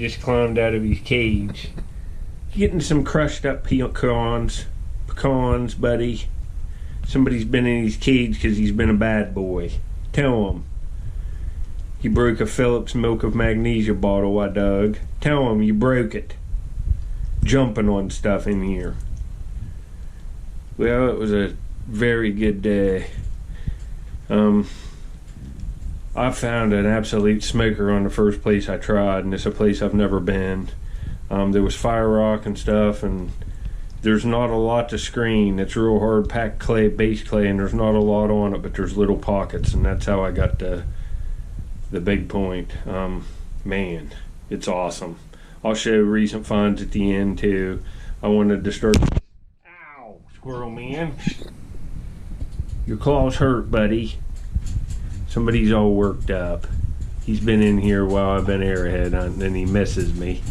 just climbed out of his cage. Getting some crushed up pecans, buddy. Somebody's been in his cage because he's been a bad boy. Tell him. You broke a Phillips milk of magnesia bottle I dug. Tell him you broke it. Jumping on stuff in here. Well, it was a very good day. I found an absolute smoker on the first place I tried, and it's a place I've never been. There was fire rock and stuff, and there's not a lot to screen. It's real hard packed clay, base clay, and there's not a lot on it, but there's little pockets, and that's how I got the big point. Man, it's awesome. I'll show recent finds at the end too. I wanted to start. Ow, squirrel man. Your claws hurt, buddy. Somebody's all worked up. He's been in here while I've been Arrowhead hunting, and he misses me.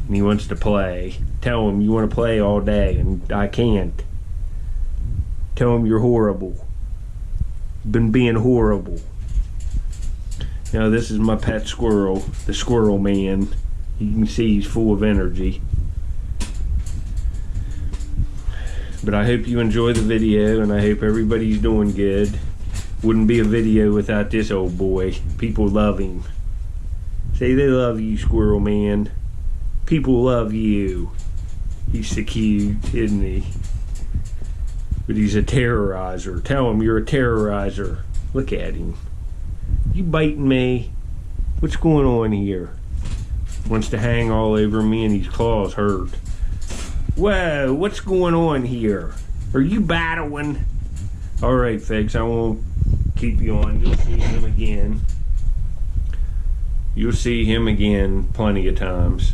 And he wants to play. Tell him you want to play all day, and I can't. Tell him you're horrible. You've been being horrible. Now this is my pet squirrel, the squirrel man. You can see he's full of energy. But I hope you enjoy the video, and I hope everybody's doing good. Wouldn't be a video without this old boy. People love him. Say they love you, squirrel man. People love you. He's so cute, isn't he? But he's a terrorizer. Tell him you're a terrorizer. Look at him. You biting me? What's going on here? Wants to hang all over me, and his claws hurt. Whoa, what's going on here? Are you battling? Alright, folks, I won't keep you on. You'll see him again. You'll see him again plenty of times.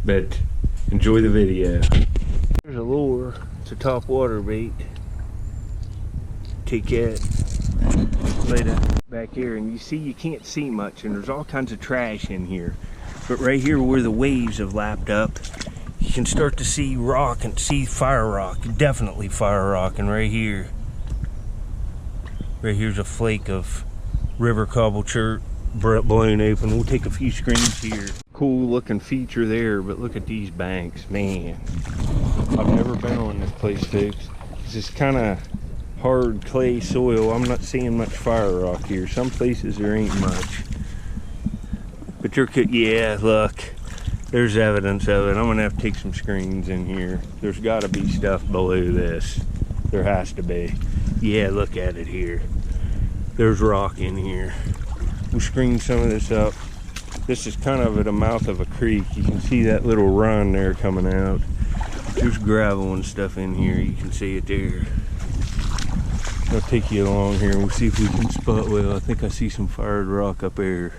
But enjoy the video. There's a lure. It's a top water bait. Take that. Lay that back here, and you see you can't see much, and there's all kinds of trash in here. But right here where the waves have lapped up, you can start to see rock and see fire rock. Definitely fire rock. And right here's a flake of river cobble chert blown open. We'll take a few screens here. Cool looking feature there, but look at these banks, man. I've never been on this place, folks. This is kind of hard clay soil. I'm not seeing much fire rock here. Some places there ain't much. But yeah, look, there's evidence of it. I'm gonna have to take some screens in here. There's gotta be stuff below this. There has to be. Yeah, look at it here. There's rock in here. We'll screen some of this up. This is kind of at the mouth of a creek. You can see that little run there coming out. There's gravel and stuff in here. You can see it there. I'll take you along here and we'll see if we can spot well. I think I see some fired rock up there.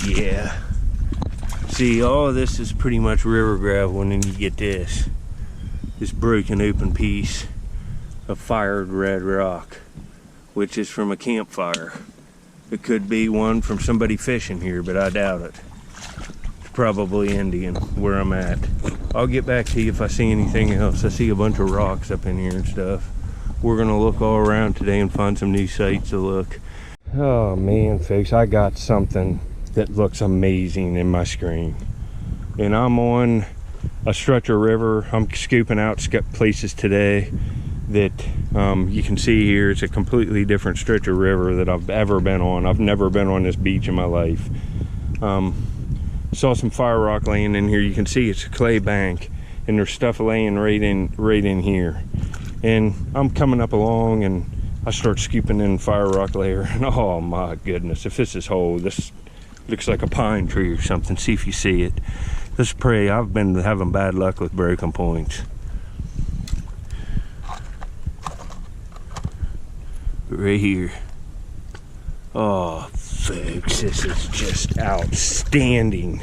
Yeah. See, all of this is pretty much river gravel, and then you get this broken open piece of fired red rock, which is from a campfire. It could be one from somebody fishing here, but I doubt it. It's probably Indian where I'm at. I'll get back to you if I see anything else. I see a bunch of rocks up in here and stuff. We're gonna look all around today and find some new sites to look. Oh man, folks, I got something that looks amazing in my screen. And I'm on a stretch of river. I'm scooping out places today that you can see here. It's a completely different stretch of river that I've ever been on. I've never been on this beach in my life. Saw some fire rock laying in here. You can see it's a clay bank, and there's stuff laying right in here. And I'm coming up along, and I start scooping in fire rock layer, and oh my goodness, if this is whole, this looks like a pine tree or something. See if you see it. Let's pray. I've been having bad luck with broken points. But right here. Oh, folks, this is just outstanding.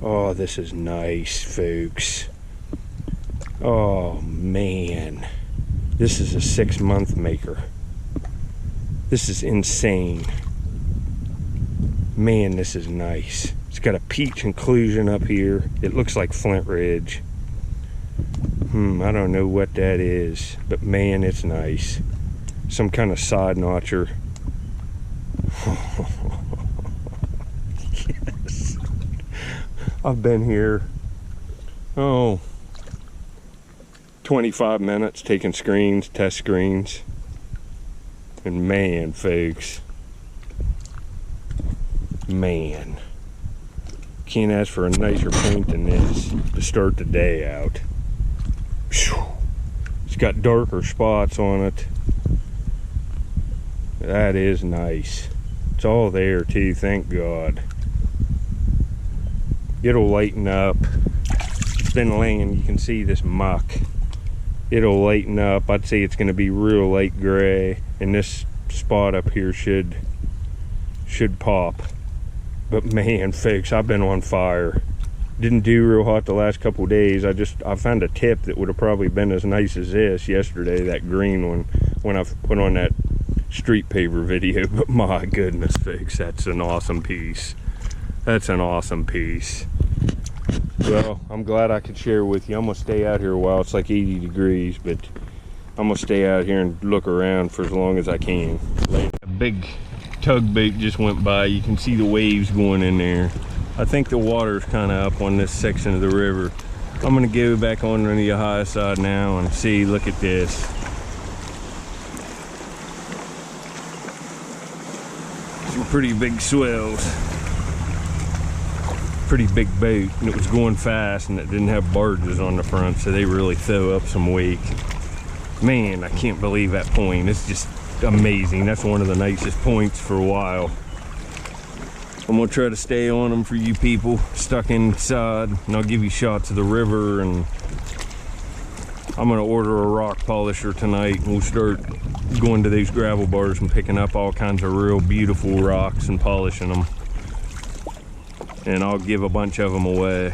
Oh, this is nice, folks. Oh, man. This is a 6-month maker. This is insane. Man, this is nice. It's got a peach inclusion up here. It looks like Flint Ridge. I don't know what that is, but man, it's nice. Some kind of side notcher. Yes. I've been here, 25 minutes taking screens, test screens. And man, folks, man, can't ask for a nicer point than this to start the day out. It's got darker spots on it. That is nice. It's all there too, thank God. It'll lighten up. It's been laying, you can see this muck. It'll lighten up. I'd say it's going to be real light gray, and this spot up here should pop. But man, folks, I've been on fire. Didn't do real hot the last couple of days. I found a tip that would have probably been as nice as this yesterday, that green one, when I put on that street paver video. But my goodness, folks, that's an awesome piece. That's an awesome piece. Well, I'm glad I could share with you. I'm gonna stay out here a while. It's like 80 degrees, but I'm gonna stay out here and look around for as long as I can. A big tugboat just went by. You can see the waves going in there. I think the water's kind of up on this section of the river. I'm gonna go back on the high side now and see. Look at this. Some pretty big swells. Pretty big boat, and it was going fast, and it didn't have barges on the front, so they really throw up some wake. Man, I can't believe that point. It's just amazing. That's one of the nicest points for a while. I'm gonna try to stay on them for you people stuck inside, and I'll give you shots of the river, and I'm gonna order a rock polisher tonight, and we'll start going to these gravel bars and picking up all kinds of real beautiful rocks and polishing them. And I'll give a bunch of them away.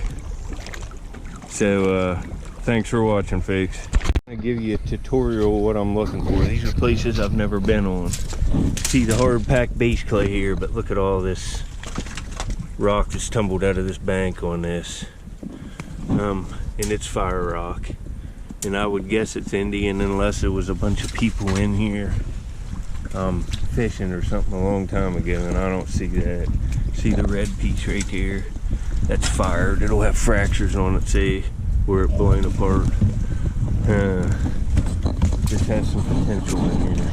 So thanks for watching, folks. I'm gonna give you a tutorial of what I'm looking for. These are places I've never been on. See the hard packed base clay here, but look at all this rock just tumbled out of this bank on this. And it's fire rock. And I would guess it's Indian unless there was a bunch of people in here fishing or something a long time ago, and I don't see that. See the red piece right there? That's fired. It'll have fractures on it, see, where it's blowing apart. This has some potential in here.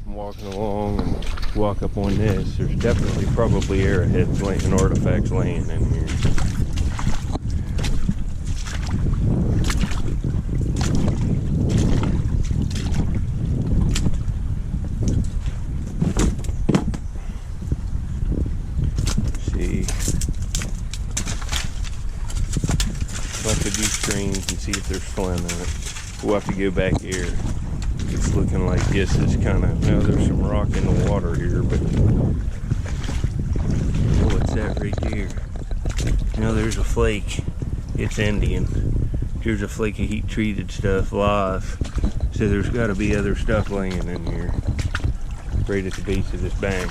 I'm walking along and walk up on this. There's definitely probably arrowheads and artifacts laying in here. And see if there's flint in it. We'll have to go back here. It's looking like this is kind of, no, there's some rock in the water here, but what's that right there? No, there's a flake. It's Indian. There's a flake of heat treated stuff live. So there's got to be other stuff laying in here right at the base of this bank.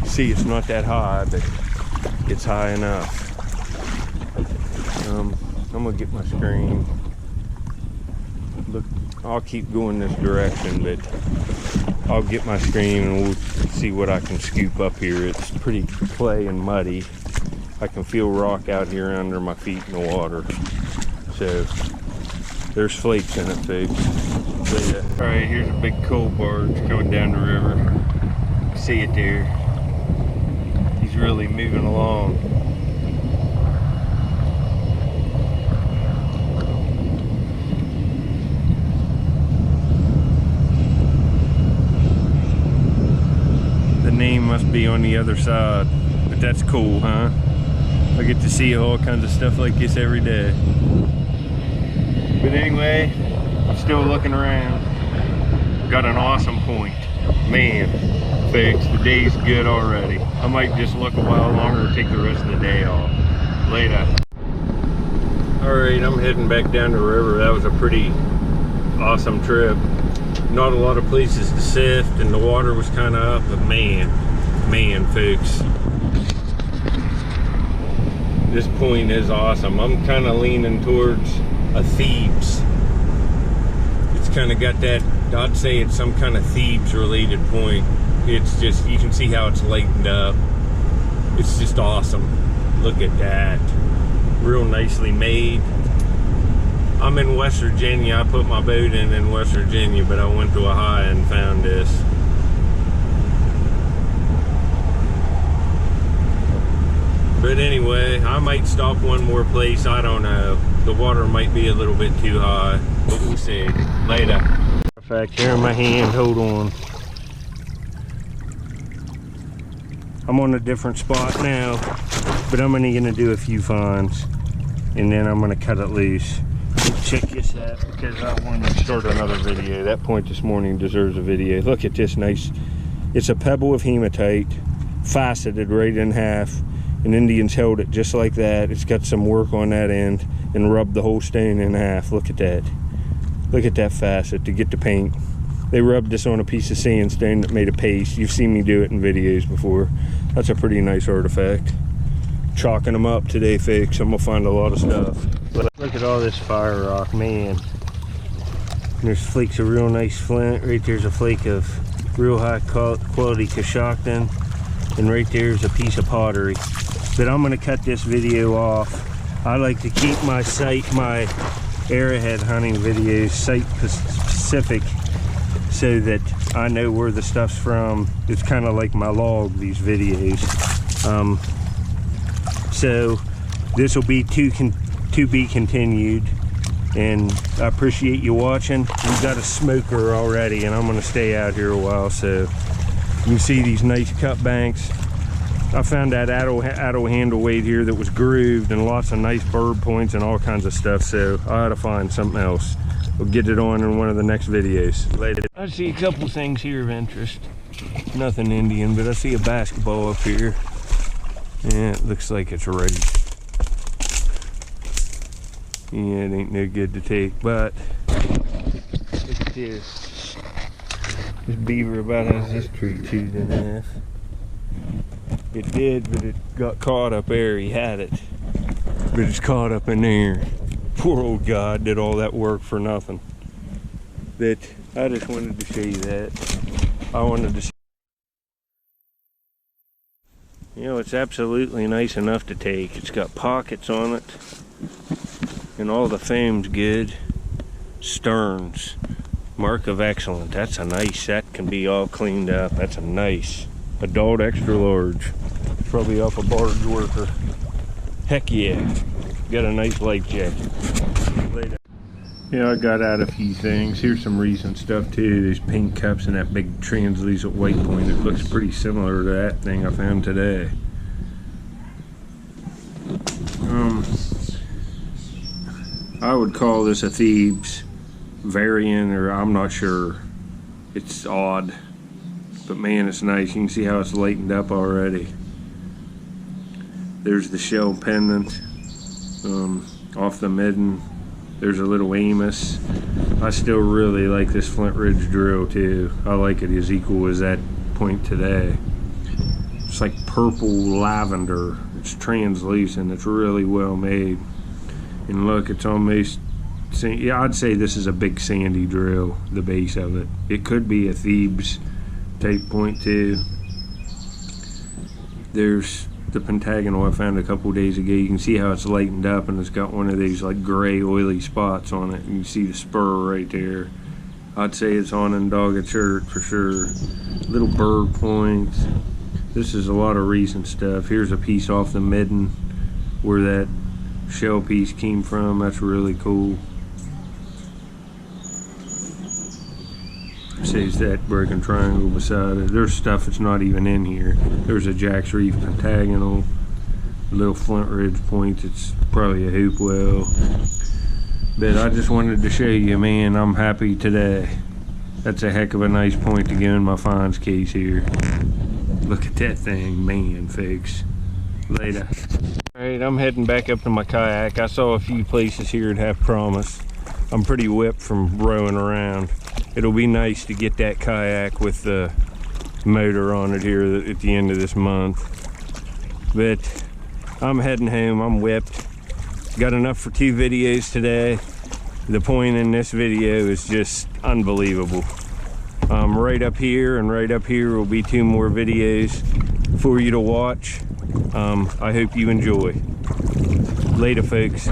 See, it's not that high, but it's high enough. I'm gonna get my screen. Look, I'll keep going this direction, but I'll get my screen and we'll see what I can scoop up here. It's pretty clay and muddy. I can feel rock out here under my feet in the water. So there's flakes in it, folks. All right, here's a big coal barge coming down the river. See it there? He's really moving along. Name must be on the other side, but that's cool, huh? I get to see all kinds of stuff like this every day. But anyway, I'm still looking around. Got an awesome point. Man, folks, the day's good already. I might just look a while longer and take the rest of the day off. Later. Alright, I'm heading back down the river. That was a pretty awesome trip. Not a lot of places to sift, and the water was kind of up, but man, folks, this point is awesome. I'm kind of leaning towards a Thebes. It's kind of got that, I'd say it's some kind of Thebes related point. it's just, you can see how it's lightened up. It's just awesome. Look at that. Real nicely made. I'm in West Virginia. I put my boat in West Virginia, but I went to Ohio and found this. But anyway, I might stop one more place. I don't know. The water might be a little bit too high, but we'll see. Later. In fact, here in my hand, hold on. I'm on a different spot now, but I'm only gonna do a few finds, and then I'm gonna cut it loose. Check this out, because I want to start another video. That point this morning deserves a video. Look at this nice, it's a pebble of hematite, faceted right in half, and Indians held it just like that. It's got some work on that end, and rubbed the whole stone in half. Look at that. Look at that facet to get the paint. They rubbed this on a piece of sandstone that made a paste. You've seen me do it in videos before. That's a pretty nice artifact. Chalking them up today, folks. I'm gonna find a lot of stuff. Look at all this fire rock, man. There's flakes of real nice flint. Right there's a flake of real high quality Cousteau, and right there's a piece of pottery. But I'm gonna cut this video off. I like to keep my Arrowhead hunting videos site specific, so that I know where the stuff's from. It's kind of like my log, these videos. So this will be to be continued, and I appreciate you watching. We've got a smoker already, and I'm going to stay out here a while, so you can see these nice cut banks. I found that addo handle weight here that was grooved, and lots of nice bird points and all kinds of stuff, so I had to find something else. We'll get it on in one of the next videos. Later. I see a couple things here of interest. Nothing Indian, but I see a basketball up here. Yeah, it looks like it's ready. Yeah, it ain't no good to take, but look at this. This beaver about has this tree chewed in half. It did, but it got caught up there. He had it, but it's caught up in there. Poor old God did all that work for nothing. But I just wanted to show you that. I wanted to see. You know, it's absolutely nice enough to take. It's got pockets on it, and all the foam's good. Sterns, mark of excellent. That's a nice, that can be all cleaned up. That's a nice adult extra large. Probably off a barge worker. Heck yeah. Got a nice life jacket. Later. Yeah, I got out a few things. Here's some recent stuff too. There's pink cups and that big translucent white point. It looks pretty similar to that thing I found today. I would call this a Thebes variant, or I'm not sure. It's odd, but man, it's nice. You can see how it's lightened up already. There's the shell pendant. Off the midden, there's a little Amos. I still really like this Flint Ridge drill too. I like it as equal as that point today. It's like purple lavender. It's translucent. It's really well made. And look, it's almost, yeah, I'd say this is a big sandy drill, the base of it. It could be a Thebes type point too. There's the pentagonal I found a couple days ago. You can see how it's lightened up, and it's got one of these like gray oily spots on it. You can see the spur right there. I'd say it's on in dogged shirt for sure. Little bird points. This is a lot of recent stuff. Here's a piece off the midden where that shell piece came from. That's really cool. Says that broken triangle beside it. There's stuff that's not even in here. There's a Jack's Reef pentagonal, little Flint Ridge point. It's probably a hoop well. But I just wanted to show you, man, I'm happy today. That's a heck of a nice point to go in my finds case here. Look at that thing, man, folks. Later. Alright, I'm heading back up to my kayak. I saw a few places here that have promise. I'm pretty whipped from rowing around. It'll be nice to get that kayak with the motor on it here at the end of this month. But I'm heading home. I'm whipped. Got enough for 2 videos today. The point in this video is just unbelievable. Right up here and right up here will be 2 more videos for you to watch. I hope you enjoy. Later, folks.